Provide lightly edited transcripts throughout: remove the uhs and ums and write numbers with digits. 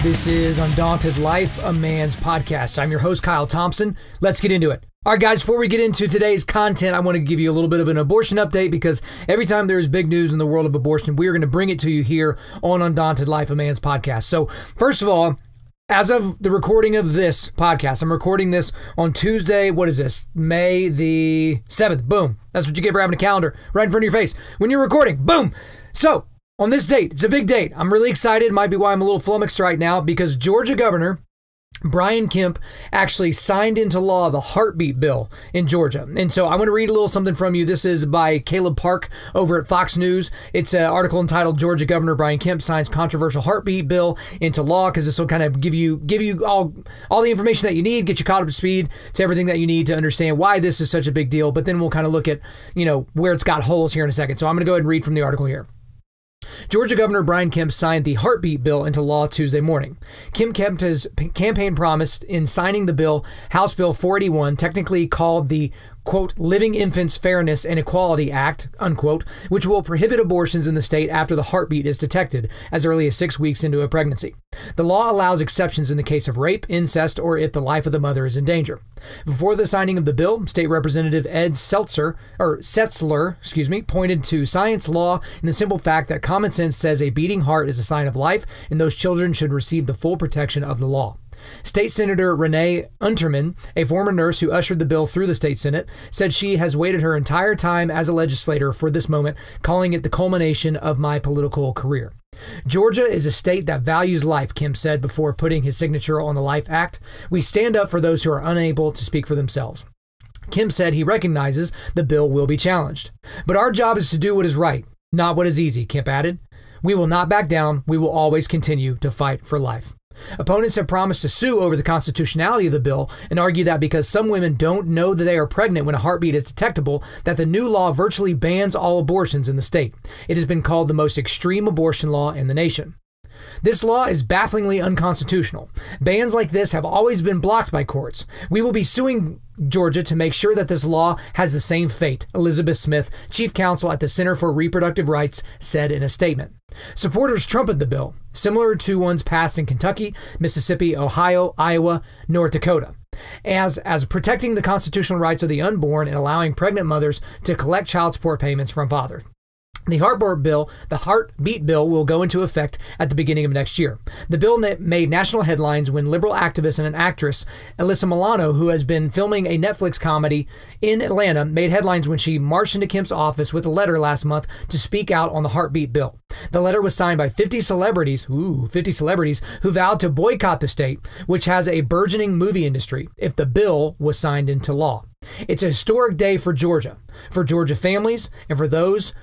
This is Undaunted.Life, a man's podcast. I'm your host, Kyle Thompson. Let's get into it. All right, guys, before we get into today's content, I want to give you a little bit of an abortion update because every time there's big news in the world of abortion, we are going to bring it to you here on Undaunted.Life, a man's podcast. So first of all, as of the recording of this podcast, I'm recording this on Tuesday. What is this? May the 7th. Boom. That's what you get for having a calendar right in front of your face when you're recording. Boom. So on this date, it's a big date. I'm really excited. Might be why I'm a little flummoxed right now because Georgia Governor Brian Kemp actually signed into law the heartbeat bill in Georgia. And so I want to read a little something from you. This is by Caleb Park over at Fox News. It's an article entitled Georgia Governor Brian Kemp signs controversial heartbeat bill into law, because this will kind of give you all the information that you need, get you caught up to speed to everything that you need to understand why this is such a big deal. But then we'll kind of look at, where it's got holes here in a second. So I'm going to go ahead and read from the article here. Georgia Governor Brian Kemp signed the heartbeat bill into law Tuesday morning. Kemp kept his campaign promise in signing the bill, House Bill 481, technically called the, quote, Living Infants Fairness and Equality Act, unquote, which will prohibit abortions in the state after the heartbeat is detected as early as 6 weeks into a pregnancy. The law allows exceptions in the case of rape, incest, or if the life of the mother is in danger. Before the signing of the bill, State Representative Ed Setzler, pointed to science, law, and the simple fact that common sense says a beating heart is a sign of life, and those children should receive the full protection of the law. State Senator Renee Unterman, a former nurse who ushered the bill through the state Senate, said she has waited her entire time as a legislator for this moment, calling it the culmination of my political career. Georgia is a state that values life, Kemp said before putting his signature on the Life Act. We stand up for those who are unable to speak for themselves. Kemp said he recognizes the bill will be challenged. But our job is to do what is right, not what is easy, Kemp added. We will not back down. We will always continue to fight for life. Opponents have promised to sue over the constitutionality of the bill and argue that because some women don't know that they are pregnant when a heartbeat is detectable, that the new law virtually bans all abortions in the state. It has been called the most extreme abortion law in the nation. This law is bafflingly unconstitutional. Bans like this have always been blocked by courts. We will be suing Georgia to make sure that this law has the same fate, Elizabeth Smith, chief counsel at the Center for Reproductive Rights, said in a statement. Supporters trumpet the bill, similar to ones passed in Kentucky, Mississippi, Ohio, Iowa, North Dakota, as protecting the constitutional rights of the unborn and allowing pregnant mothers to collect child support payments from fathers. The heartbeat bill will go into effect at the beginning of next year. The bill made national headlines when liberal activist and an actress, Alyssa Milano, who has been filming a Netflix comedy in Atlanta, made headlines when she marched into Kemp's office with a letter last month to speak out on the heartbeat bill. The letter was signed by 50 celebrities who vowed to boycott the state, which has a burgeoning movie industry, if the bill was signed into law. It's a historic day for Georgia families, and for those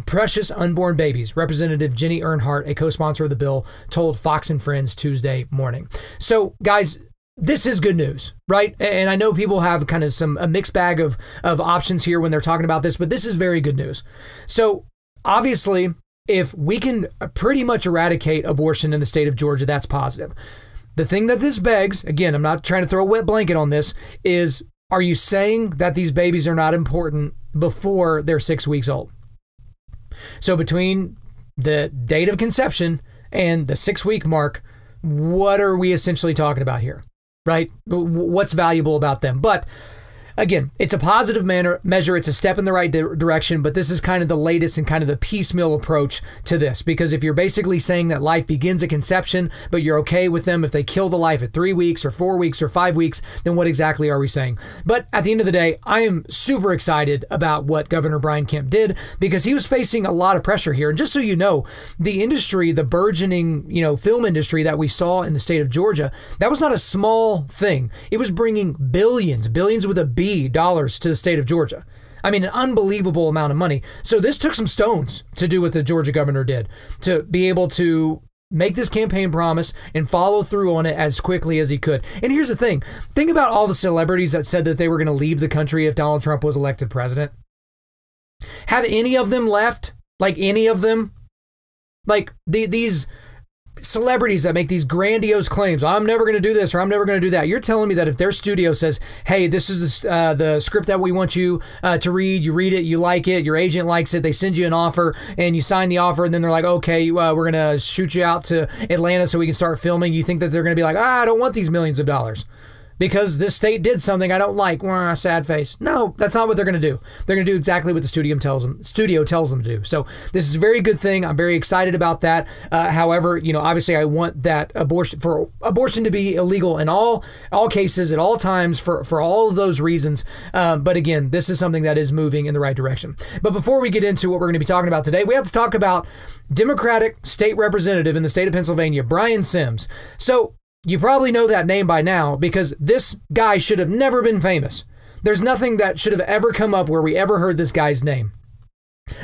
precious unborn babies, Representative Jenny Earnhardt, a co-sponsor of the bill, told Fox and Friends Tuesday morning. So, guys, this is good news, right? And I know people have kind of a mixed bag of options here when they're talking about this, but this is very good news. So, obviously, if we can pretty much eradicate abortion in the state of Georgia, that's positive. The thing that this begs, again, I'm not trying to throw a wet blanket on this, is are you saying that these babies are not important before they're 6 weeks old? So between the date of conception and the 6-week mark, what are we essentially talking about here, right? What's valuable about them? But again, it's a positive measure. It's a step in the right direction, but this is kind of the latest and kind of the piecemeal approach to this. Because if you're basically saying that life begins at conception, but you're okay with them if they kill the life at 3 weeks or 4 weeks or 5 weeks, then what exactly are we saying? But at the end of the day, I am super excited about what Governor Brian Kemp did, because he was facing a lot of pressure here. And just so you know, the industry, the burgeoning, film industry that we saw in the state of Georgia, that was not a small thing. It was bringing billions with a B dollars to the state of Georgia. I mean, an unbelievable amount of money. So this took some stones to do what the Georgia governor did, to be able to make this campaign promise and follow through on it as quickly as he could. And here's the thing. Think about all the celebrities that said that they were going to leave the country if Donald Trump was elected president. Have any of them left? Like any of them? Like these celebrities that make these grandiose claims. I'm never going to do this or I'm never going to do that. You're telling me that if their studio says, hey, this is the script that we want you to read, you read it, you like it, your agent likes it, they send you an offer and you sign the offer and then they're like, okay, we're going to shoot you out to Atlanta so we can start filming. You think that they're going to be like, I don't want these millions of dollars because this state did something I don't like. Sad face. No, that's not what they're going to do. They're going to do exactly what the studio tells them to do. So this is a very good thing. I'm very excited about that. However, obviously I want that abortion to be illegal in all cases at all times for all of those reasons. But again, this is something that is moving in the right direction. But before we get into what we're going to be talking about today, we have to talk about Democratic state representative in the state of Pennsylvania, Brian Sims. So you probably know that name by now because this guy should have never been famous. There's nothing that should have ever come up where we ever heard this guy's name.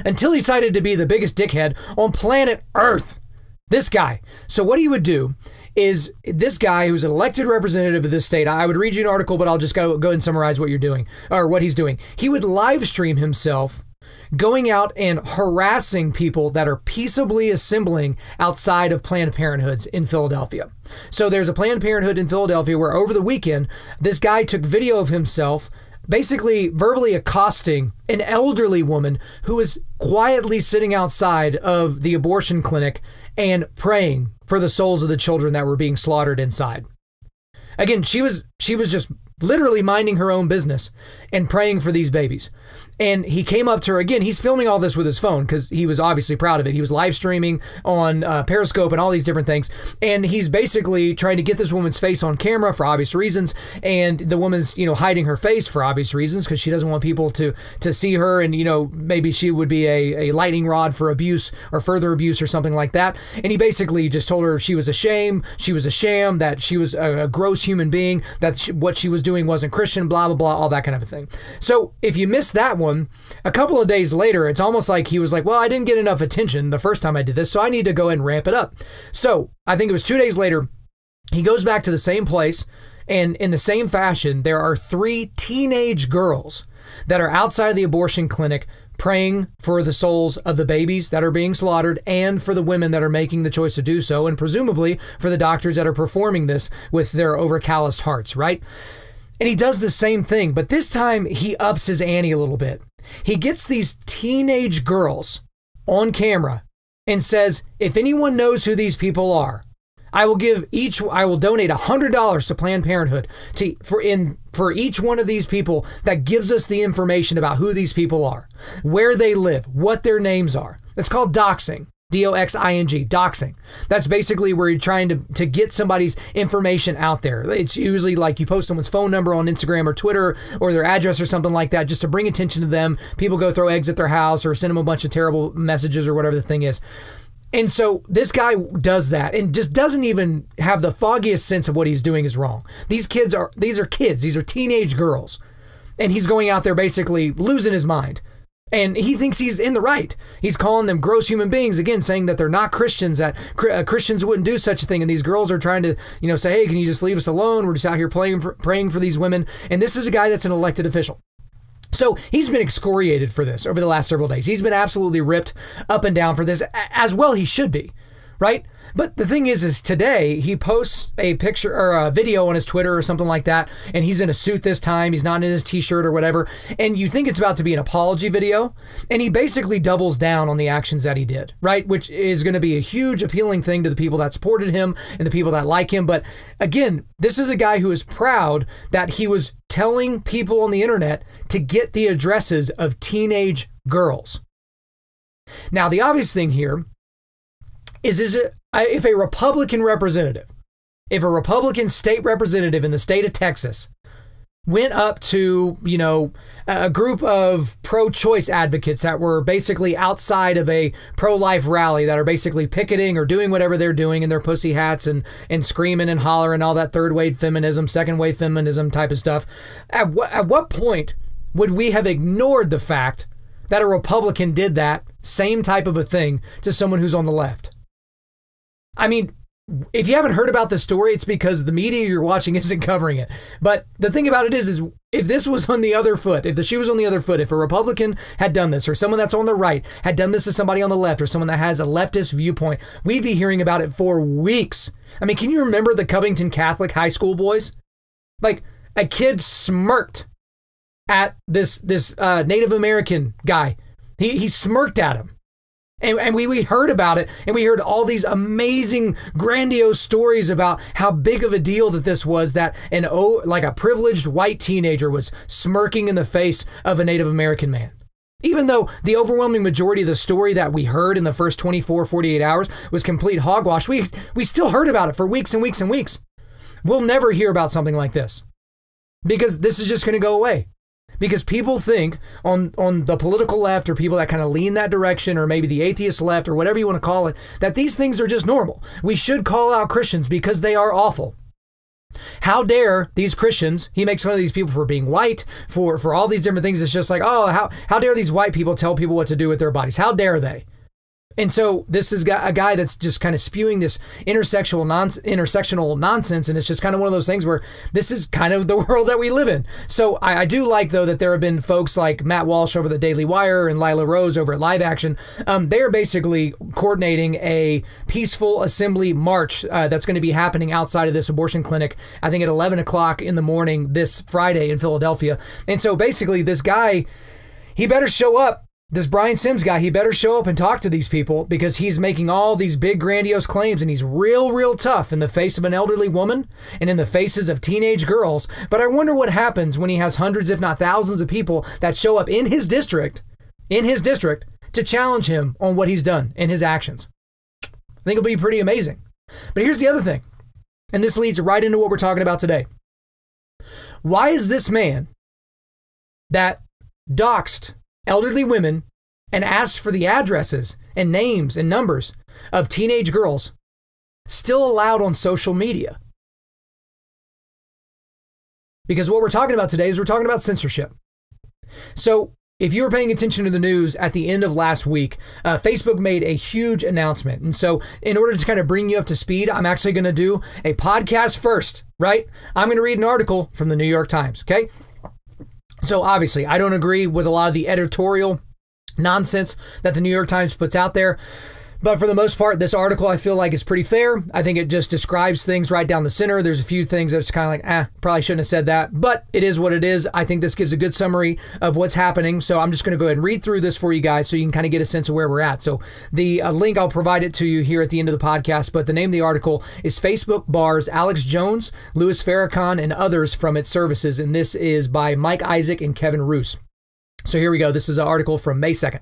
Until he decided to be the biggest dickhead on planet Earth. This guy. So what he would do is this guy who's an elected representative of this state, I would read you an article, but I'll just go and summarize what you're doing or what he's doing. He would live stream himself going out and harassing people that are peaceably assembling outside of Planned Parenthoods in Philadelphia. So there's a Planned Parenthood in Philadelphia where over the weekend, this guy took video of himself basically verbally accosting an elderly woman who was quietly sitting outside of the abortion clinic and praying for the souls of the children that were being slaughtered inside. Again, she was just literally minding her own business and praying for these babies. And he came up to her again. He's filming all this with his phone because he was obviously proud of it. He was live streaming on Periscope and all these different things. And he's basically trying to get this woman's face on camera for obvious reasons. And the woman's, hiding her face for obvious reasons because she doesn't want people to see her. And, maybe she would be a lightning rod for abuse or further abuse or something like that. And he basically just told her she was a shame. She was a sham, that she was a gross human being, that what she was doing wasn't Christian, blah, blah, blah, all that kind of a thing. So if you missed that one, a couple of days later, it's almost like he was like, well, I didn't get enough attention the first time I did this, so I need to go ahead and ramp it up. So I think it was 2 days later, he goes back to the same place, and in the same fashion, there are 3 teenage girls that are outside of the abortion clinic praying for the souls of the babies that are being slaughtered and for the women that are making the choice to do so, and presumably for the doctors that are performing this with their over-calloused hearts, right? And he does the same thing, but this time he ups his ante a little bit. He gets these teenage girls on camera and says, if anyone knows who these people are, I will donate $100 to Planned Parenthood for each one of these people that gives us the information about who these people are, where they live, what their names are. It's called doxing. D-O-X-I-N-G, doxing. That's basically where you're trying to get somebody's information out there. It's usually like you post someone's phone number on Instagram or Twitter or their address or something like that just to bring attention to them. People go throw eggs at their house or send them a bunch of terrible messages or whatever the thing is. And so this guy does that and just doesn't even have the foggiest sense of what he's doing is wrong. These are kids. These are teenage girls. And he's going out there basically losing his mind. And he thinks he's in the right. He's calling them gross human beings, again, saying that they're not Christians, that Christians wouldn't do such a thing. And these girls are trying to, say, hey, can you just leave us alone? We're just out here praying for these women. And this is a guy that's an elected official. So he's been excoriated for this over the last several days. He's been absolutely ripped up and down for this, as well he should be, right? But the thing is today he posts a picture or a video on his Twitter or something like that, and he's in a suit this time. He's not in his t-shirt or whatever, and you think it's about to be an apology video, and he basically doubles down on the actions that he did, right? Which is going to be a huge appealing thing to the people that supported him and the people that like him. But again, this is a guy who is proud that he was telling people on the internet to get the addresses of teenage girls. Now, the obvious thing here is if a Republican representative, if a Republican state representative in the state of Texas went up to, a group of pro-choice advocates that were basically outside of a pro-life rally that are basically picketing or doing whatever they're doing in their pussy hats and screaming and hollering, all that third-wave feminism, second-wave feminism type of stuff, at what point would we have ignored the fact that a Republican did that same type of a thing to someone who's on the left? I mean, if you haven't heard about this story, it's because the media you're watching isn't covering it. But the thing about it is If this was on the other foot, if the shoe was on the other foot, if a Republican had done this, or someone that's on the right had done this to somebody on the left, or someone that has a leftist viewpoint, we'd be hearing about it for weeks. I mean, can you remember the Covington Catholic high school boys? Like, a kid smirked at this Native American guy. He smirked at him. And we heard about it, and we heard all these amazing, grandiose stories about how big of a deal that this was, that like a privileged white teenager was smirking in the face of a Native American man. Even though the overwhelming majority of the story that we heard in the first 24, 48 hours was complete hogwash, we still heard about it for weeks and weeks and weeks. We'll never hear about something like this because this is just going to go away. Because people think on the political left, or people that kind of lean that direction, or maybe the atheist left, or whatever you want to call it, that these things are just normal. We should call out Christians because they are awful. How dare these Christians, he makes fun of these people for being white, for all these different things. It's just like, oh, how dare these white people tell people what to do with their bodies? How dare they? And so this is a guy that's just kind of spewing this intersectional nonsense. And it's just kind of one of those things where this is kind of the world that we live in. So I do like, though, that there have been folks like Matt Walsh over the Daily Wire and Lila Rose over at Live Action. They are basically coordinating a peaceful assembly march that's going to be happening outside of this abortion clinic, I think at 11 o'clock in the morning this Friday in Philadelphia. And so basically this guy, he better show up. This Brian Sims guy, he better show up and talk to these people, because he's making all these big grandiose claims, and he's real tough in the face of an elderly woman and in the faces of teenage girls. But I wonder what happens when he has hundreds, if not thousands, of people that show up in his district to challenge him on what he's done and his actions. I think it'll be pretty amazing. But here's the other thing, and this leads right into what we're talking about today. Why is this man that doxed elderly women and asked for the addresses and names and numbers of teenage girls still allowed on social media? Because what we're talking about today is we're talking about censorship. So if you were paying attention to the news at the end of last week, Facebook made a huge announcement. And so in order to kind of bring you up to speed, I'm actually going to do a podcast first, right? I'm going to read an article from the New York Times, okay? So obviously, I don't agree with a lot of the editorial nonsense that the New York Times puts out there. But for the most part, this article I feel like is pretty fair. I think it just describes things right down the center. There's a few things that's kind of like, probably shouldn't have said that. But it is what it is. I think this gives a good summary of what's happening. So I'm just going to go ahead and read through this for you guys so you can kind of get a sense of where we're at. So the link, I'll provide it to you here at the end of the podcast. But the name of the article is Facebook Bars Alex Jones, Louis Farrakhan, and others from its services. And this is by Mike Isaac and Kevin Roos. So here we go. This is an article from May 2nd.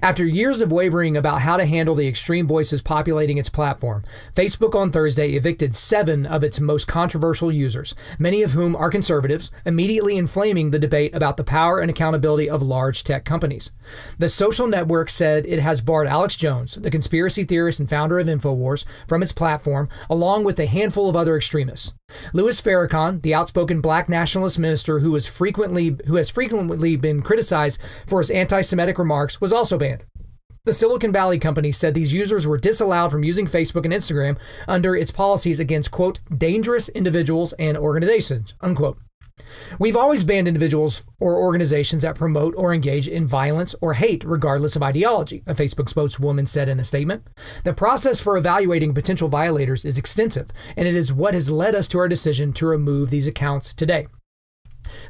After years of wavering about how to handle the extreme voices populating its platform, Facebook on Thursday evicted 7 of its most controversial users, many of whom are conservatives, immediately inflaming the debate about the power and accountability of large tech companies. The social network said it has barred Alex Jones, the conspiracy theorist and founder of InfoWars, from its platform, along with a handful of other extremists. Louis Farrakhan, the outspoken black nationalist minister who has frequently been criticized for his anti-Semitic remarks, was also banned. The Silicon Valley company said these users were disallowed from using Facebook and Instagram under its policies against, quote, dangerous individuals and organizations, unquote. We've always banned individuals or organizations that promote or engage in violence or hate, regardless of ideology, a Facebook spokeswoman said in a statement. The process for evaluating potential violators is extensive, and it is what has led us to our decision to remove these accounts today.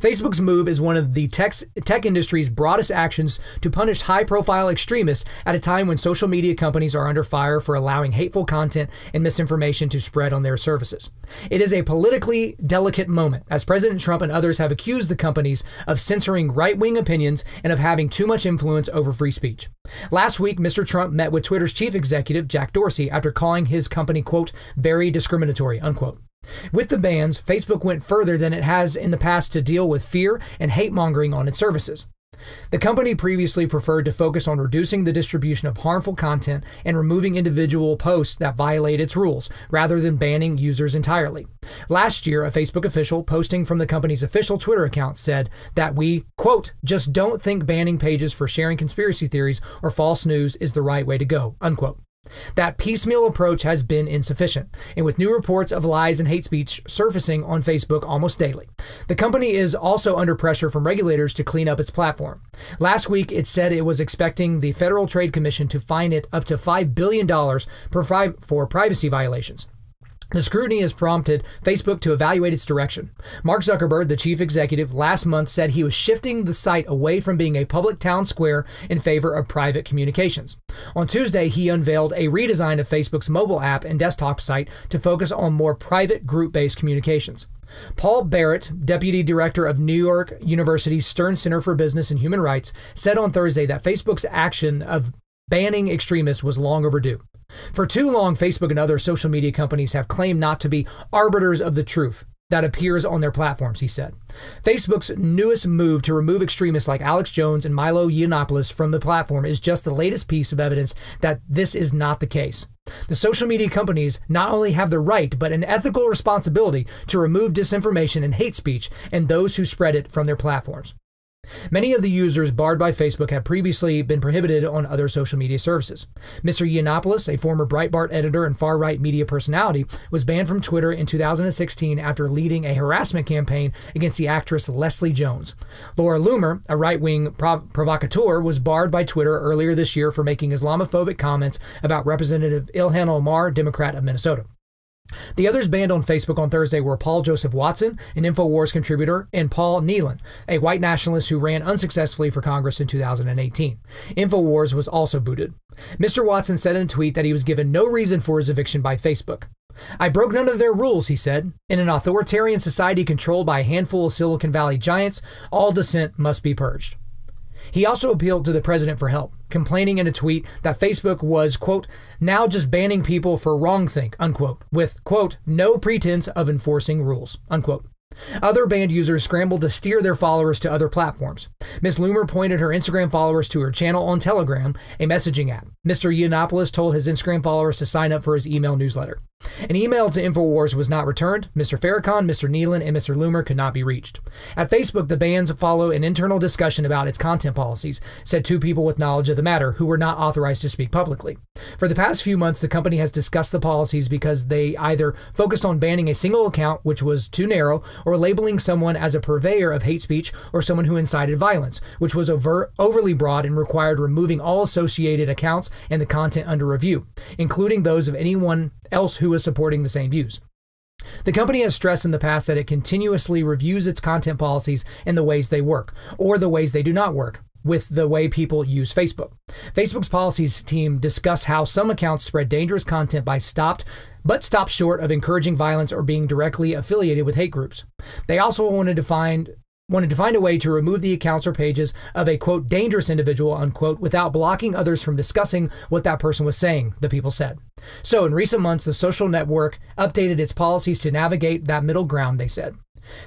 Facebook's move is one of the tech industry's broadest actions to punish high-profile extremists at a time when social media companies are under fire for allowing hateful content and misinformation to spread on their services. It is a politically delicate moment, as President Trump and others have accused the companies of censoring right-wing opinions and of having too much influence over free speech. Last week, Mr. Trump met with Twitter's chief executive, Jack Dorsey, after calling his company, quote, very discriminatory, unquote. With the bans, Facebook went further than it has in the past to deal with fear and hate-mongering on its services. The company previously preferred to focus on reducing the distribution of harmful content and removing individual posts that violate its rules, rather than banning users entirely. Last year, a Facebook official posting from the company's official Twitter account said that we, quote, just don't think banning pages for sharing conspiracy theories or false news is the right way to go, unquote. That piecemeal approach has been insufficient, and with new reports of lies and hate speech surfacing on Facebook almost daily, the company is also under pressure from regulators to clean up its platform. Last week, it said it was expecting the Federal Trade Commission to fine it up to $5 billion for privacy violations. The scrutiny has prompted Facebook to evaluate its direction. Mark Zuckerberg, the chief executive, last month said he was shifting the site away from being a public town square in favor of private communications. On Tuesday, he unveiled a redesign of Facebook's mobile app and desktop site to focus on more private group-based communications. Paul Barrett, deputy director of New York University's Stern Center for Business and Human Rights, said on Thursday that Facebook's action of banning extremists was long overdue. For too long, Facebook and other social media companies have claimed not to be arbiters of the truth that appears on their platforms, he said. Facebook's newest move to remove extremists like Alex Jones and Milo Yiannopoulos from the platform is just the latest piece of evidence that this is not the case. The social media companies not only have the right, but an ethical responsibility to remove disinformation and hate speech and those who spread it from their platforms. Many of the users barred by Facebook have previously been prohibited on other social media services. Mr. Yiannopoulos, a former Breitbart editor and far-right media personality, was banned from Twitter in 2016 after leading a harassment campaign against the actress Leslie Jones. Laura Loomer, a right-wing provocateur, was barred by Twitter earlier this year for making Islamophobic comments about Representative Ilhan Omar, Democrat of Minnesota. The others banned on Facebook on Thursday were Paul Joseph Watson, an InfoWars contributor, and Paul Nealon, a white nationalist who ran unsuccessfully for Congress in 2018. InfoWars was also booted. Mr. Watson said in a tweet that he was given no reason for his eviction by Facebook. "I broke none of their rules," he said. "In an authoritarian society controlled by a handful of Silicon Valley giants, all dissent must be purged." He also appealed to the president for help, complaining in a tweet that Facebook was, quote, "now just banning people for wrongthink," unquote, with, quote, "no pretense of enforcing rules," unquote. Other banned users scrambled to steer their followers to other platforms. Ms. Loomer pointed her Instagram followers to her channel on Telegram, a messaging app. Mr. Yiannopoulos told his Instagram followers to sign up for his email newsletter. An email to InfoWars was not returned. Mr. Farrakhan, Mr. Nealon, and Mr. Loomer could not be reached. At Facebook, the bans follow an internal discussion about its content policies, said two people with knowledge of the matter who were not authorized to speak publicly. For the past few months, the company has discussed the policies because they either focused on banning a single account, which was too narrow, or labeling someone as a purveyor of hate speech or someone who incited violence, which was overly broad and required removing all associated accounts and the content under review, including those of anyone else who was supporting the same views. The company has stressed in the past that it continuously reviews its content policies and the ways they work, or the ways they do not work, with the way people use Facebook. Facebook's policies team discussed how some accounts spread dangerous content stopped short of encouraging violence or being directly affiliated with hate groups. They also wanted to find a way to remove the accounts or pages of a, quote, dangerous individual, unquote, without blocking others from discussing what that person was saying, the people said. So in recent months, the social network updated its policies to navigate that middle ground, they said.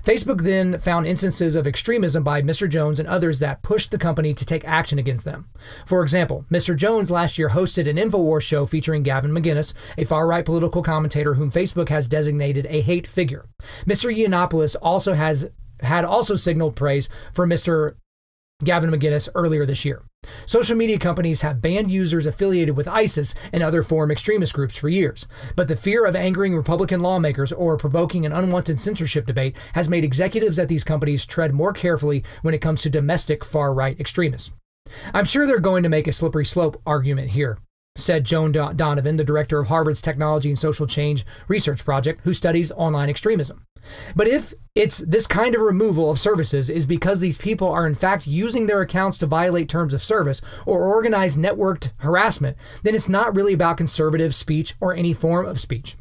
Facebook then found instances of extremism by Mr. Jones and others that pushed the company to take action against them. For example, Mr. Jones last year hosted an InfoWars show featuring Gavin McInnes, a far-right political commentator whom Facebook has designated a hate figure. Mr. Yiannopoulos had also signaled praise for Mr. Gavin McInnes earlier this year. Social media companies have banned users affiliated with ISIS and other foreign extremist groups for years, but the fear of angering Republican lawmakers or provoking an unwanted censorship debate has made executives at these companies tread more carefully when it comes to domestic far-right extremists. "I'm sure they're going to make a slippery slope argument here," said Joan Donovan, the director of Harvard's Technology and Social Change Research Project, who studies online extremism. "But if it's this kind of removal of services is because these people are in fact using their accounts to violate terms of service or organize networked harassment, then it's not really about conservative speech or any form of speech."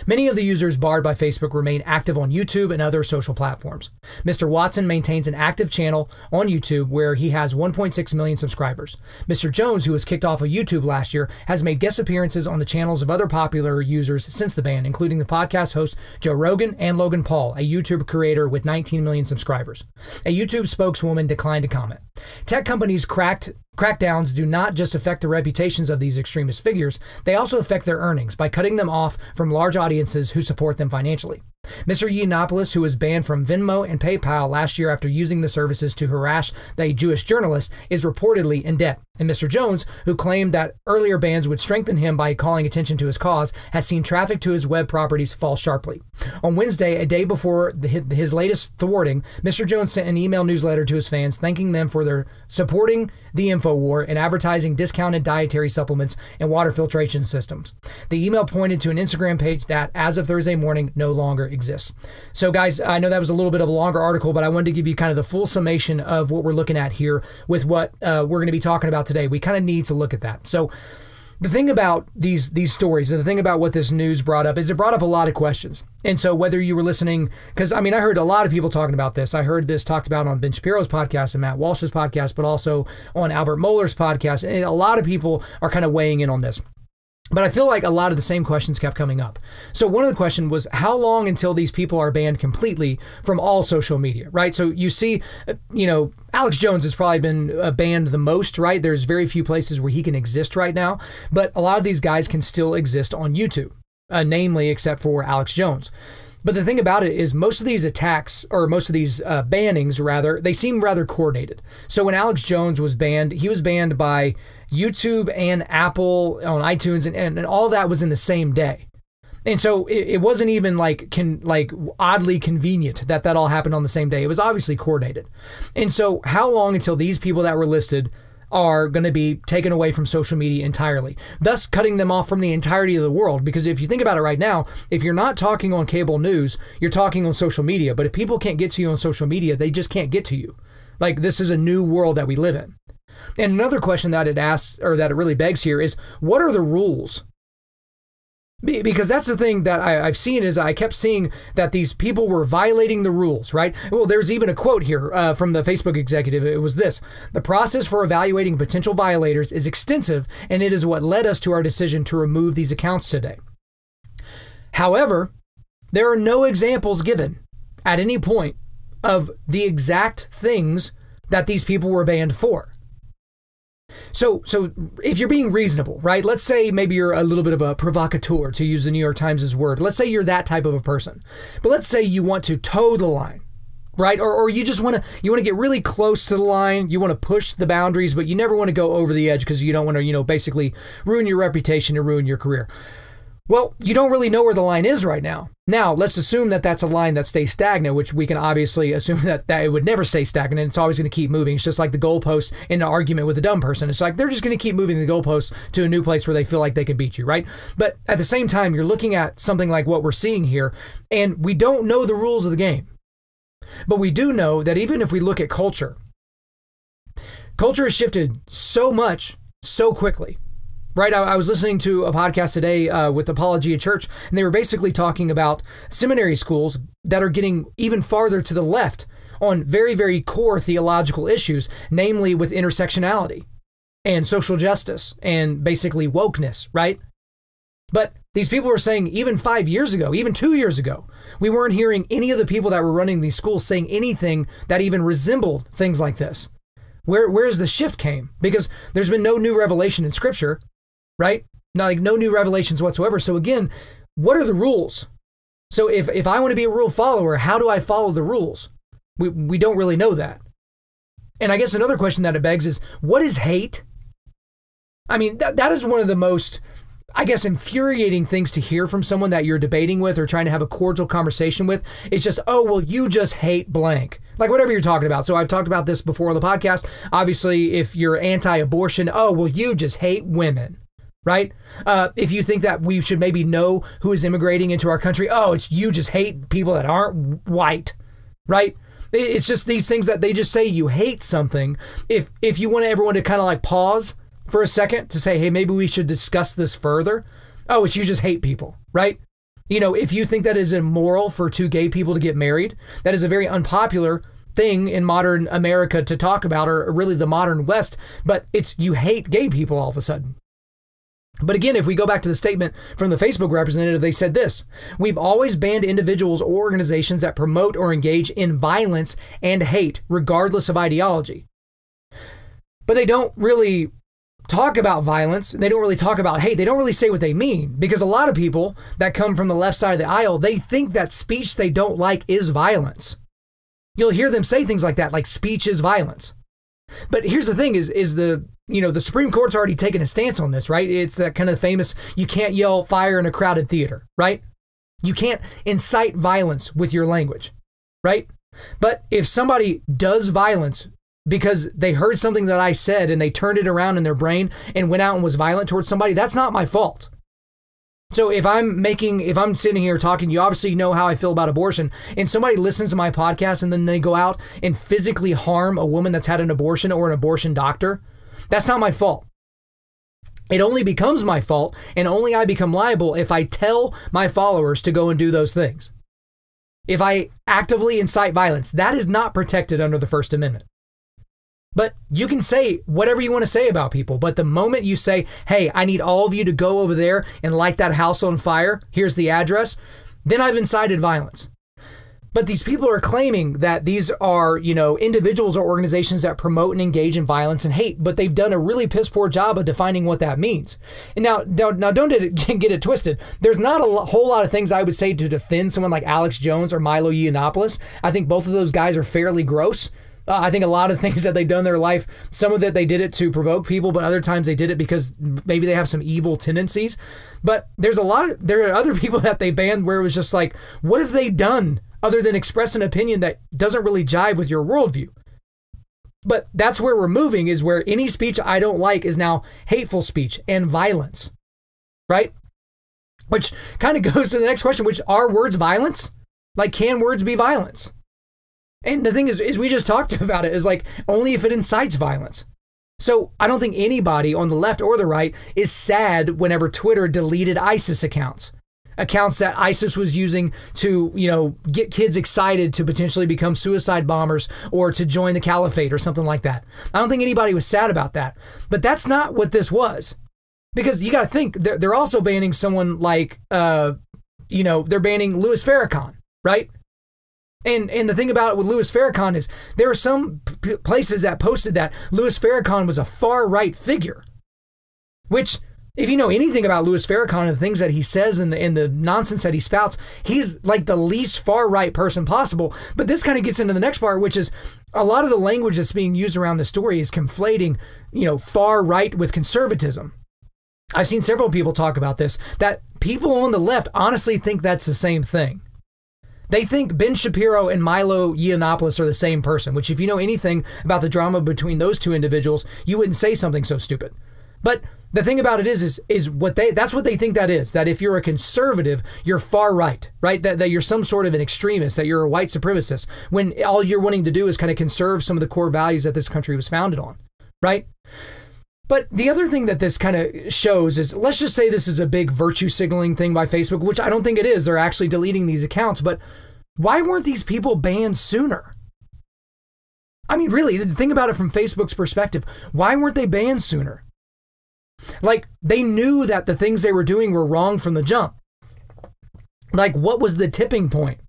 Many of the users barred by Facebook remain active on YouTube and other social platforms. Mr. Watson maintains an active channel on YouTube where he has 1.6 million subscribers. Mr. Jones, who was kicked off of YouTube last year, has made guest appearances on the channels of other popular users since the ban, including the podcast host Joe Rogan and Logan Paul, a YouTube creator with 19 million subscribers. A YouTube spokeswoman declined to comment. Tech companies cracked crackdowns do not just affect the reputations of these extremist figures, they also affect their earnings by cutting them off from large audiences who support them financially. Mr. Yiannopoulos, who was banned from Venmo and PayPal last year after using the services to harass a Jewish journalist, is reportedly in debt. And Mr. Jones, who claimed that earlier bans would strengthen him by calling attention to his cause, has seen traffic to his web properties fall sharply. On Wednesday, a day before his latest thwarting, Mr. Jones sent an email newsletter to his fans thanking them for their supporting the info war and advertising discounted dietary supplements and water filtration systems. The email pointed to an Instagram page that, as of Thursday morning, no longer exists. So guys, I know that was a little bit of a longer article, but I wanted to give you kind of the full summation of what we're looking at here with what we're going to be talking about today. We kind of need to look at that. So the thing about these stories, and the thing about what this news brought up, is it brought up a lot of questions. And so whether you were listening, because I heard a lot of people talking about this. I heard this talked about on Ben Shapiro's podcast and Matt Walsh's podcast, but also on Albert Mohler's podcast. And a lot of people are kind of weighing in on this. But I feel like a lot of the same questions kept coming up. So one of the questions was, how long until these people are banned completely from all social media, right? So you see, Alex Jones has probably been banned the most, right? There's very few places where he can exist right now. But a lot of these guys can still exist on YouTube, namely except for Alex Jones. But the thing about it is most of these attacks, or most of these bannings rather, they seem rather coordinated. So when Alex Jones was banned, he was banned by YouTube and Apple on iTunes, and all that was in the same day. And so it wasn't even like oddly convenient that all happened on the same day. It was obviously coordinated. And so how long until these people that were listed are going to be taken away from social media entirely, thus cutting them off from the entirety of the world? Because if you think about it right now, if you're not talking on cable news, you're talking on social media. But if people can't get to you on social media, they just can't get to you. Like, this is a new world that we live in. And another question that it asks, or that it really begs here, is what are the rules? Because that's the thing that I've seen, is I kept seeing that these people were violating the rules, right? Well, there's even a quote here from the Facebook executive. It was this: "The process for evaluating potential violators is extensive, and it is what led us to our decision to remove these accounts today. However, there are no examples given at any point of the exact things that these people were banned for." So if you're being reasonable, right? Let's say maybe you're a little bit of a provocateur, to use the New York Times' word. Let's say you're that type of a person. But let's say you want to toe the line, right? Or you just want to get really close to the line. You want to push the boundaries, but you never want to go over the edge because you don't want to, basically ruin your reputation and ruin your career. Well, you don't really know where the line is right now. Now, let's assume that that's a line that stays stagnant, which we can obviously assume that it would never stay stagnant. And it's always going to keep moving. It's just like the goalpost in an argument with a dumb person. It's like they're just going to keep moving the goalposts to a new place where they feel like they can beat you, right? But at the same time, you're looking at something like what we're seeing here, and we don't know the rules of the game. But we do know that even if we look at culture has shifted so much, so quickly. Right, I was listening to a podcast today with Apologia Church, and they were basically talking about seminary schools that are getting even farther to the left on very, very core theological issues, namely with intersectionality and social justice and basically wokeness, right? But these people were saying even 5 years ago, even 2 years ago, we weren't hearing any of the people that were running these schools saying anything that even resembled things like this. Where's the shift came? Because there's been no new revelation in Scripture. Right? No new revelations whatsoever. So again, what are the rules? So if I want to be a rule follower, how do I follow the rules? We don't really know that. And I guess another question that it begs is, what is hate? I mean, that is one of the most, I guess, infuriating things to hear from someone that you're debating with or trying to have a cordial conversation with. It's just, oh, well, you just hate blank. Like whatever you're talking about. So I've talked about this before on the podcast. Obviously, if you're anti-abortion, oh, well, you just hate women. Right? If you think that we should maybe know who is immigrating into our country, oh, it's you just hate people that aren't white, right? It's just these things that they just say you hate something. If you want everyone to kind of like pause for a second to say, hey, maybe we should discuss this further. Oh, it's you just hate people, right? If you think that is immoral for two gay people to get married, that is a very unpopular thing in modern America to talk about, or really the modern West, but it's you hate gay people all of a sudden. But again, if we go back to the statement from the Facebook representative, they said this: "We've always banned individuals or organizations that promote or engage in violence and hate, regardless of ideology." but they don't really talk about violence. They don't really talk about hate. They don't really say what they mean, because a lot of people that come from the left side of the aisle, they think that speech they don't like is violence. You'll hear them say things like that, like speech is violence. But here's the thing is the Supreme Court's already taken a stance on this, right? It's that kind of famous, you can't yell fire in a crowded theater, right? You can't incite violence with your language, right? But if somebody does violence because they heard something that I said and they turned it around in their brain and went out and was violent towards somebody, that's not my fault. So if I'm sitting here talking, you obviously know how I feel about abortion, and somebody listens to my podcast and then they go out and physically harm a woman that's had an abortion or an abortion doctor, that's not my fault. It only becomes my fault, and only I become liable if I tell my followers to go and do those things. If I actively incite violence, that is not protected under the First Amendment. But you can say whatever you want to say about people. But the moment you say, hey, I need all of you to go over there and light that house on fire, here's the address, then I've incited violence. But these people are claiming that these are, individuals or organizations that promote and engage in violence and hate, but they've done a really piss poor job of defining what that means. And now don't get it twisted. There's not a whole lot of things I would say to defend someone like Alex Jones or Milo Yiannopoulos. I think both of those guys are fairly gross. I think a lot of things that they've done in their life, some of it they did it to provoke people, but other times they did it because maybe they have some evil tendencies. But there are other people that they banned where it was just like, what have they done other than express an opinion that doesn't really jive with your worldview? But that's where we're moving, is where any speech I don't like is now hateful speech and violence, right? Which kind of goes to the next question, which are words violence? Like, can words be violence? And the thing is we just talked about it, is like only if it incites violence. So I don't think anybody on the left or the right is sad whenever Twitter deleted ISIS accounts that ISIS was using to, get kids excited to potentially become suicide bombers or to join the caliphate or something like that. I don't think anybody was sad about that. But that's not what this was. Because you got to think, they're also banning someone like, they're banning Louis Farrakhan, right? And the thing about it with Louis Farrakhan is there are some places that posted that Louis Farrakhan was a far-right figure, which, if you know anything about Louis Farrakhan and the things that he says and the nonsense that he spouts, he's like the least far-right person possible. But this kind of gets into the next part, which is a lot of the language that's being used around the story is conflating, far-right with conservatism. I've seen several people talk about this, that people on the left honestly think that's the same thing. They think Ben Shapiro and Milo Yiannopoulos are the same person, which, if you know anything about the drama between those two individuals, you wouldn't say something so stupid. But the thing about it is that's what they think that is, that if you're a conservative, you're far right, right? That you're some sort of an extremist, that you're a white supremacist, when all you're wanting to do is kind of conserve some of the core values that this country was founded on, right? But the other thing that this kind of shows is, let's just say this is a big virtue signaling thing by Facebook, which I don't think it is. They're actually deleting these accounts. But why weren't these people banned sooner? I mean, really, think about it from Facebook's perspective. Why weren't they banned sooner? Like, they knew that the things they were doing were wrong from the jump. Like, what was the tipping point?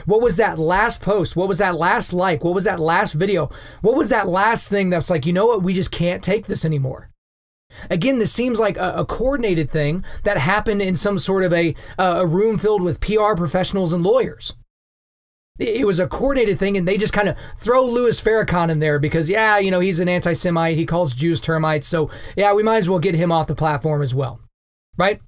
What was that last post? What was that last like? What was that last video? What was that last thing that's like, you know what, we just can't take this anymore? Again, this seems like a coordinated thing that happened in some sort of a room filled with PR professionals and lawyers. It was a coordinated thing, and they just kind of throw Louis Farrakhan in there because, he's an anti-Semite. He calls Jews termites. So, we might as well get him off the platform as well, right?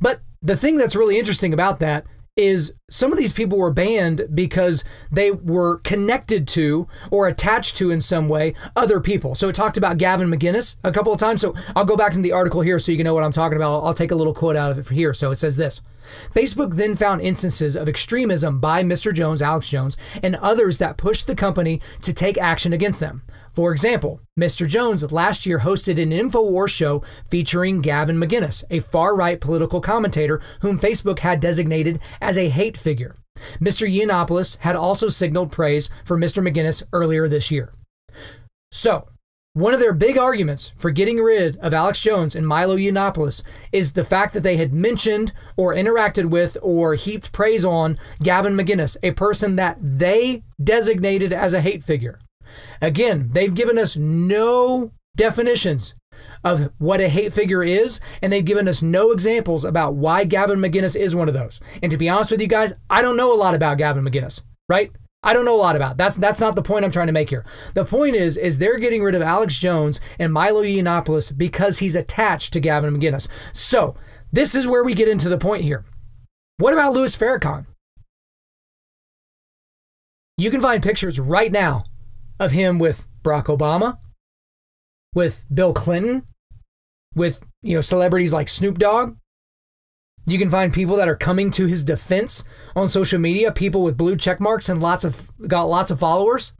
But the thing that's really interesting about that is some of these people were banned because they were connected to or attached to in some way other people. So it talked about Gavin McInnes a couple of times. So I'll go back into the article here so you can know what I'm talking about. I'll take a little quote out of it from here. So it says this: Facebook then found instances of extremism by Mr. Jones, Alex Jones, and others that pushed the company to take action against them. For example, Mr. Jones last year hosted an InfoWars show featuring Gavin McInnes, a far-right political commentator whom Facebook had designated as a hate figure. Mr. Yiannopoulos had also signaled praise for Mr. McInnes earlier this year. So, one of their big arguments for getting rid of Alex Jones and Milo Yiannopoulos is the fact that they had mentioned or interacted with or heaped praise on Gavin McInnes, a person that they designated as a hate figure. Again, they've given us no definitions of what a hate figure is, and they've given us no examples about why Gavin McInnes is one of those. And to be honest with you guys, I don't know a lot about Gavin McInnes, right? I don't know a lot about. That's not the point I'm trying to make here. The point is they're getting rid of Alex Jones and Milo Yiannopoulos because he's attached to Gavin McInnes. So this is where we get into the point here. What about Louis Farrakhan? You can find pictures right now of him with Barack Obama, with Bill Clinton, with celebrities like Snoop Dogg. You can find people that are coming to his defense on social media, people with blue check marks and got lots of followers.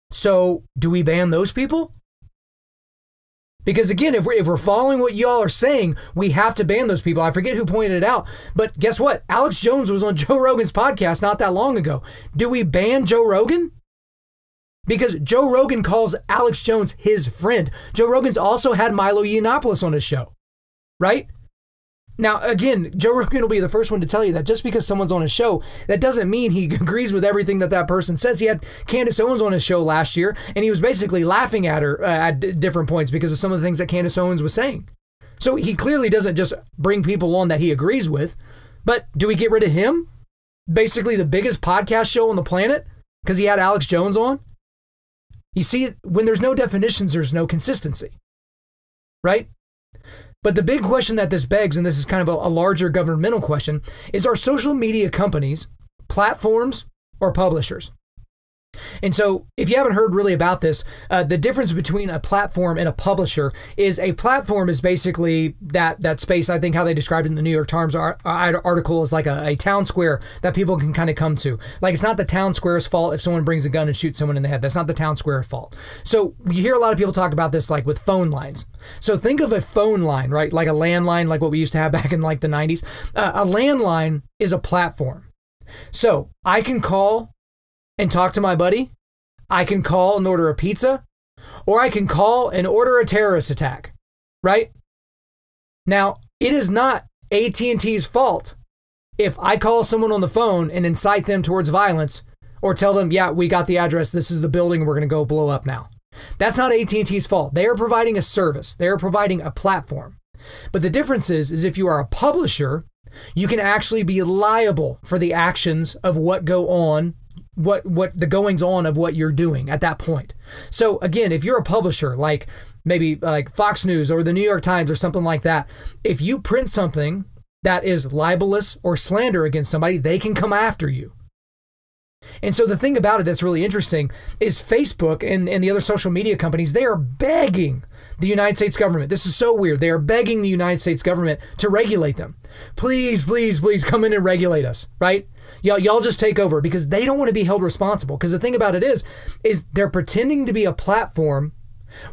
So do we ban those people? Because again, if we're following what y'all are saying, we have to ban those people. I forget who pointed it out, but guess what? Alex Jones was on Joe Rogan's podcast not that long ago. Do we ban Joe Rogan? Because Joe Rogan calls Alex Jones his friend. Joe Rogan's also had Milo Yiannopoulos on his show, right? Now, again, Joe Rogan will be the first one to tell you that just because someone's on his show, that doesn't mean he agrees with everything that person says. He had Candace Owens on his show last year, and he was basically laughing at her at different points because of some of the things that Candace Owens was saying. So he clearly doesn't just bring people on that he agrees with. But do we get rid of him? Basically the biggest podcast show on the planet because he had Alex Jones on? You see, when there's no definitions, there's no consistency, right? But the big question that this begs, and this is kind of a larger governmental question, is are social media companies platforms or publishers? And so if you haven't heard really about this, the difference between a platform and a publisher is a platform is basically that space. I think how they described it in the New York Times article is like a town square that people can kind of come to. Like it's not the town square's fault if someone brings a gun and shoots someone in the head. That's not the town square's fault. So you hear a lot of people talk about this like with phone lines. So think of a phone line, right? Like a landline, like what we used to have back in like the 90s. A landline is a platform. So I can call and talk to my buddy. I can call and order a pizza, or I can call and order a terrorist attack, right? Now, it is not AT&T's fault if I call someone on the phone and incite them towards violence or tell them, yeah, we got the address, this is the building, we're going to go blow up now. That's not AT&T's fault. They are providing a service. They are providing a platform. But the difference is if you are a publisher, you can actually be liable for the actions of what go on, what the goings on of what you're doing at that point. So again, if you're a publisher, like maybe like Fox News or the New York Times or something like that, if you print something that is libelous or slander against somebody, they can come after you. And so the thing about it that's really interesting is Facebook and the other social media companies, they are begging the United States government. This is so weird. They are begging the United States government to regulate them. Please, please, please come in and regulate us, right? Y'all just take over because they don't want to be held responsible. Because the thing about it is they're pretending to be a platform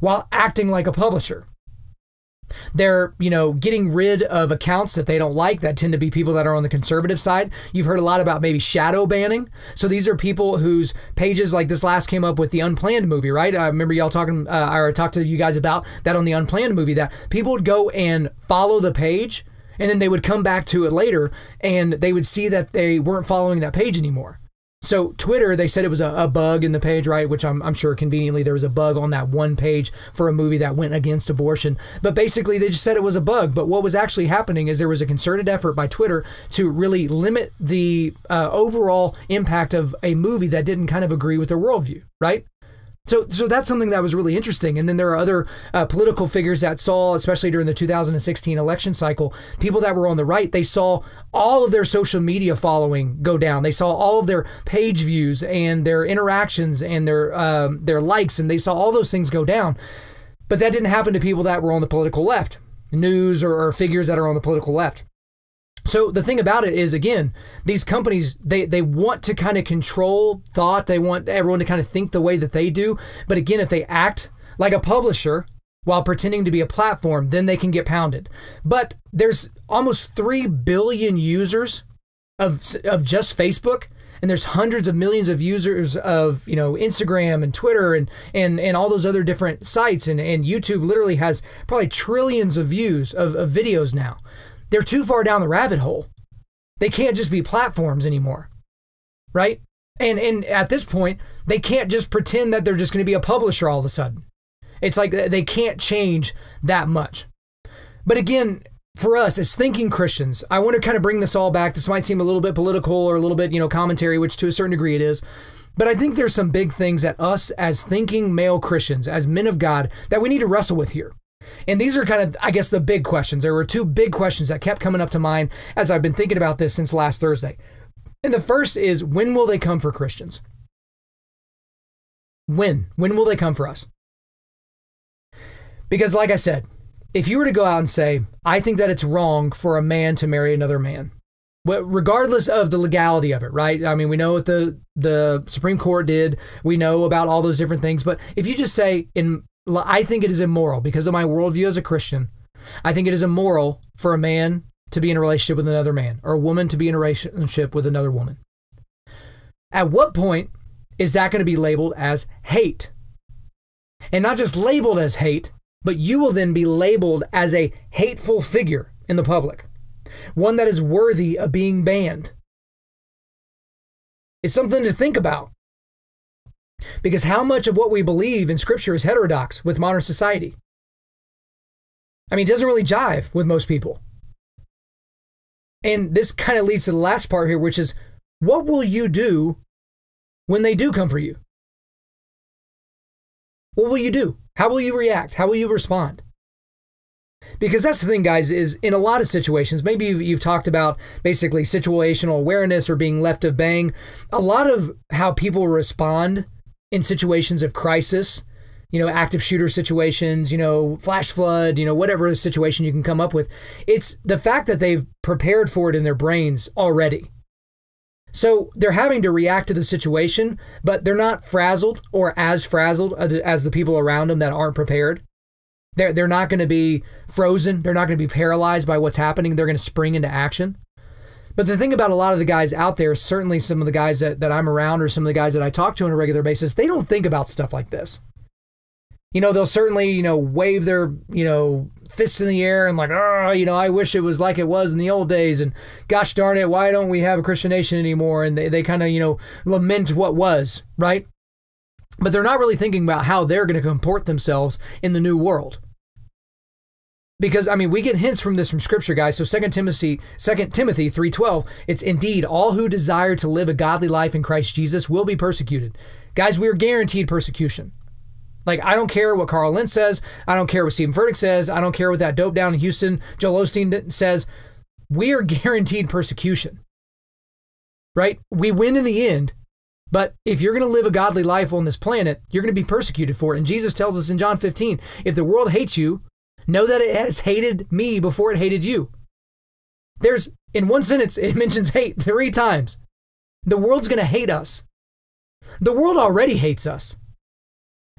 while acting like a publisher. They're, getting rid of accounts that they don't like that tend to be people that are on the conservative side. You've heard a lot about maybe shadow banning. So these are people whose pages like this last came up with the Unplanned movie, right? I remember y'all talking, I talked to you guys about that on the Unplanned movie, that people would go and follow the page and then they would come back to it later and they would see that they weren't following that page anymore. So Twitter, they said it was a bug in the page, right? Which I'm sure conveniently there was a bug on that one page for a movie that went against abortion. But basically they just said it was a bug. But what was actually happening is there was a concerted effort by Twitter to really limit the overall impact of a movie that didn't kind of agree with their worldview, right? So that's something that was really interesting. And then there are other political figures that saw, especially during the 2016 election cycle, people that were on the right, they saw all of their social media following go down. They saw all of their page views and their interactions and their likes, and they saw all those things go down. But that didn't happen to people that were on the political left, news or figures that are on the political left. So the thing about it is, again, these companies, they want to kind of control thought. They want everyone to kind of think the way that they do. But again, if they act like a publisher while pretending to be a platform, then they can get pounded. But there's almost 3 billion users of just Facebook. And there's hundreds of millions of users of, Instagram and Twitter and all those other different sites. And YouTube literally has probably trillions of views of videos now. They're too far down the rabbit hole. They can't just be platforms anymore, right? And at this point, they can't just pretend that they're just going to be a publisher all of a sudden. It's like they can't change that much. But again, for us as thinking Christians, I want to kind of bring this all back. This might seem a little bit political or a little bit, commentary, which to a certain degree it is. But I think there's some big things that us as thinking male Christians, as men of God, that we need to wrestle with here. And these are kind of, I guess, the big questions. There were two big questions that kept coming up to mind as I've been thinking about this since last Thursday. And the first is, when will they come for Christians? When will they come for us? Because like I said, if you were to go out and say, I think that it's wrong for a man to marry another man, regardless of the legality of it, right? I mean, we know what the Supreme Court did. We know about all those different things. But if you just say, I think it is immoral because of my worldview as a Christian, I think it is immoral for a man to be in a relationship with another man, or a woman to be in a relationship with another woman. At what point is that going to be labeled as hate? And not just labeled as hate, but you will then be labeled as a hateful figure in the public, one that is worthy of being banned. It's something to think about. Because how much of what we believe in Scripture is heterodox with modern society? I mean, it doesn't really jive with most people. And this kind of leads to the last part here, which is, what will you do when they do come for you? What will you do? How will you react? How will you respond? Because that's the thing, guys, is in a lot of situations, maybe you've talked about basically situational awareness or being left of bang. A lot of how people respond in situations of crisis, active shooter situations, flash flood, whatever situation you can come up with. It's the fact that they've prepared for it in their brains already. So they're having to react to the situation, but they're not frazzled or as frazzled as the people around them that aren't prepared. They're not going to be frozen. They're not going to be paralyzed by what's happening. They're going to spring into action. But the thing about a lot of the guys out there, certainly some of the guys that I'm around or some of the guys that I talk to on a regular basis, they don't think about stuff like this. They'll certainly, wave their, fists in the air and like, I wish it was like it was in the old days. And gosh darn it, why don't we have a Christian nation anymore? And they kind of, lament what was, right? But they're not really thinking about how they're going to comport themselves in the new world. Because, we get hints from this from Scripture, guys. So 2 Timothy 3:12, it's indeed all who desire to live a godly life in Christ Jesus will be persecuted. Guys, we're guaranteed persecution. Like, I don't care what Carl Lentz says. I don't care what Stephen Furtick says. I don't care what that dope down in Houston, Joel Osteen, says. We are guaranteed persecution, right? We win in the end. But if you're going to live a godly life on this planet, you're going to be persecuted for it. And Jesus tells us in John 15, if the world hates you, know that it has hated me before it hated you. In one sentence, it mentions hate 3 times. The world's going to hate us. The world already hates us.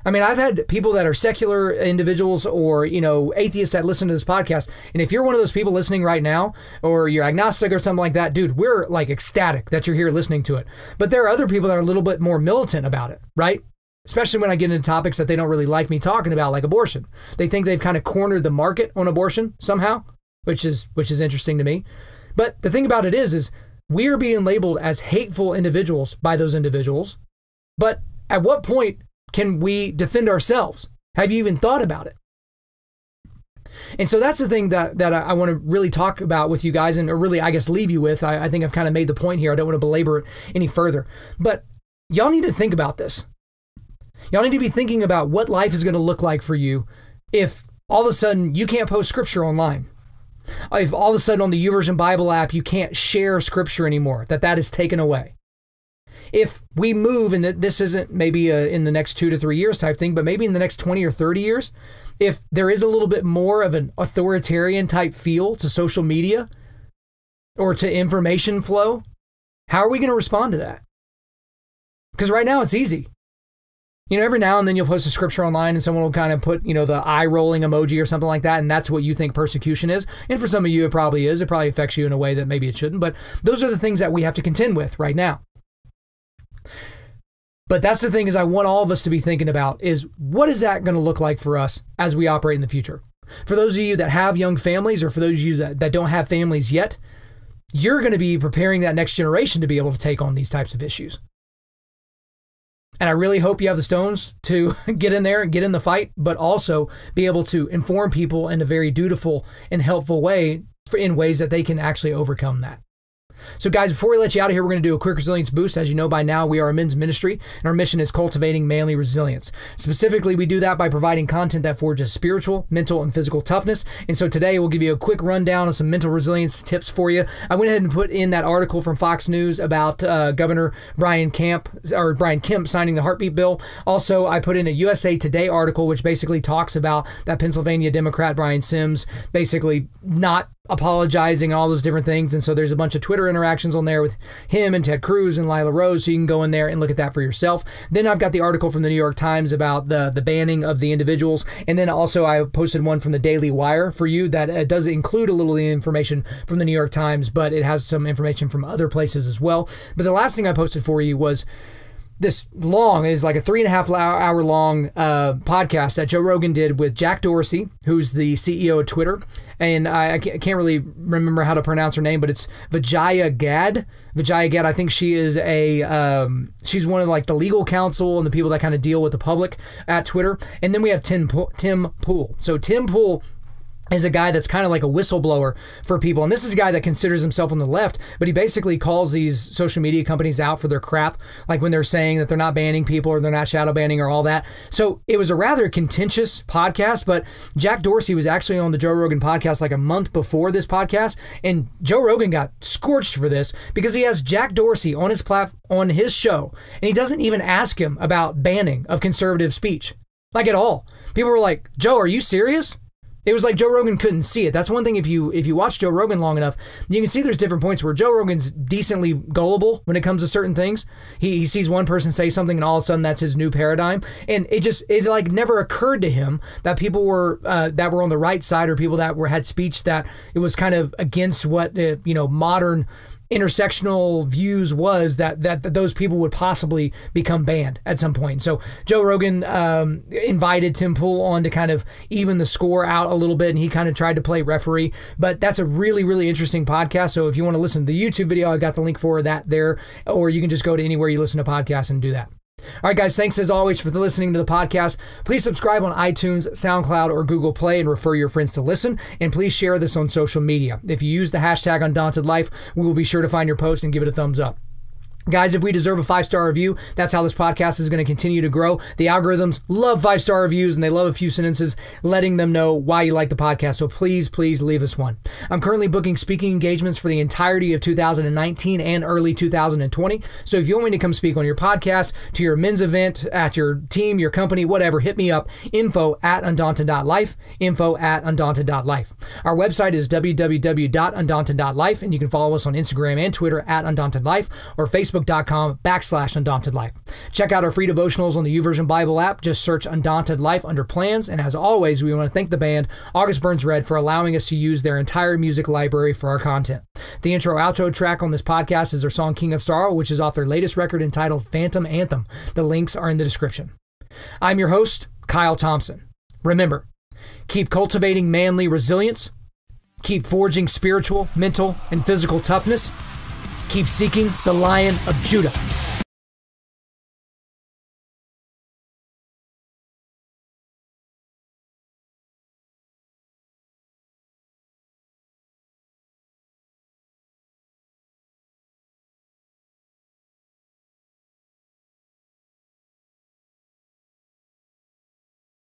I've had people that are secular individuals or, atheists that listen to this podcast. And if you're one of those people listening right now, or you're agnostic or something like that, dude, we're like ecstatic that you're here listening to it. But there are other people that are a little bit more militant about it, right? Especially when I get into topics that they don't really like me talking about, like abortion. They think they've kind of cornered the market on abortion somehow, which is interesting to me. But the thing about it is we are being labeled as hateful individuals by those individuals. But at what point can we defend ourselves? Have you even thought about it? And so that's the thing that I want to really talk about with you guys, and or really, I guess, leave you with. I think I've kind of made the point here. I don't want to belabor it any further. But y'all need to think about this. Y'all need to be thinking about what life is going to look like for you if all of a sudden you can't post Scripture online. If all of a sudden on the YouVersion Bible app you can't share Scripture anymore, that is taken away. If we move, and this isn't maybe in the next 2 to 3 years type thing, but maybe in the next 20 or 30 years, if there is a little bit more of an authoritarian type feel to social media or to information flow, how are we going to respond to that? Because right now it's easy. Every now and then you'll post a Scripture online and someone will kind of put, the eye rolling emoji or something like that. And that's what you think persecution is. And for some of you, it probably is. It probably affects you in a way that maybe it shouldn't. But those are the things that we have to contend with right now. But that's the thing is I want all of us to be thinking about is what is that going to look like for us as we operate in the future? For those of you that have young families, or for those of you that don't have families yet, you're going to be preparing that next generation to be able to take on these types of issues. And I really hope you have the stones to get in there and get in the fight, but also be able to inform people in a very dutiful and helpful way in ways that they can actually overcome that. So guys, before we let you out of here, we're going to do a quick resilience boost. As you know by now, we are a men's ministry, and our mission is cultivating manly resilience. Specifically, we do that by providing content that forges spiritual, mental, and physical toughness. And so today, we'll give you a quick rundown of some mental resilience tips for you. I went ahead and put in that article from Fox News about Governor Brian Kemp signing the heartbeat bill. Also, I put in a USA Today article, which basically talks about that Pennsylvania Democrat Brian Sims basically not apologizing and all those different things. And so there's a bunch of Twitter interactions on there with him and Ted Cruz and Lila Rose. So you can go in there and look at that for yourself. Then I've got the article from the New York Times about the banning of the individuals. And then also I posted one from the Daily Wire for you that does include a little of the information from the New York Times, but it has some information from other places as well. But the last thing I posted for you was this is like a 3.5 hour long podcast that Joe Rogan did with Jack Dorsey, who's the CEO of Twitter. And I can't really remember how to pronounce her name, but it's Vijaya Gad. Vijaya Gad, I think she is she's one of like the legal counsel and the people that kind of deal with the public at Twitter. And then we have Tim Pool. So Tim Pool is a guy that's kind of like a whistleblower for people. And this is a guy that considers himself on the left, but he basically calls these social media companies out for their crap, like when they're saying that they're not banning people or they're not shadow banning or all that. So it was a rather contentious podcast, but Jack Dorsey was actually on the Joe Rogan podcast like a month before this podcast, and Joe Rogan got scorched for this because he has Jack Dorsey on his show, and he doesn't even ask him about banning of conservative speech, like at all. People were like, Joe, are you serious? It was like Joe Rogan couldn't see it. That's one thing, if you watch Joe Rogan long enough, you can see there's different points where Joe Rogan's decently gullible when it comes to certain things. He sees one person say something and all of a sudden that's his new paradigm. And it like never occurred to him that people were that were on the right side, or people that had speech that it was kind of against what modern intersectional views was, that those people would possibly become banned at some point. So Joe Rogan invited Tim Pool on to kind of even the score out a little bit, and he kind of tried to play referee. But that's a really, really interesting podcast. So if you want to listen to the YouTube video, I got the link for that there, or you can just go to anywhere you listen to podcasts and do that. All right, guys, thanks as always for listening to the podcast. Please subscribe on iTunes, SoundCloud, or Google Play and refer your friends to listen. And please share this on social media. If you use the hashtag Undaunted.Life, we will be sure to find your post and give it a thumbs up. Guys, if we deserve a 5-star review, that's how this podcast is going to continue to grow. The algorithms love 5-star reviews, and they love a few sentences letting them know why you like the podcast. So please leave us one. I'm currently booking speaking engagements for the entirety of 2019 and early 2020. So if you want me to come speak on your podcast, to your men's event, at your team, your company, whatever, hit me up. info@Undaunted.Life. info@Undaunted.Life. Our website is www.Undaunted.Life, and you can follow us on Instagram and Twitter @Undaunted.Life, or Facebook.com/Undaunted.Life. Check out our free devotionals on the YouVersion Bible app. Just search Undaunted.Life under plans. And as always, we want to thank the band August Burns Red for allowing us to use their entire music library for our content. The intro-outro track on this podcast is their song King of Sorrow, which is off their latest record entitled Phantom Anthem. The links are in the description. I'm your host, Kyle Thompson. Remember, keep cultivating manly resilience, keep forging spiritual, mental, and physical toughness, keep seeking the Lion of Judah.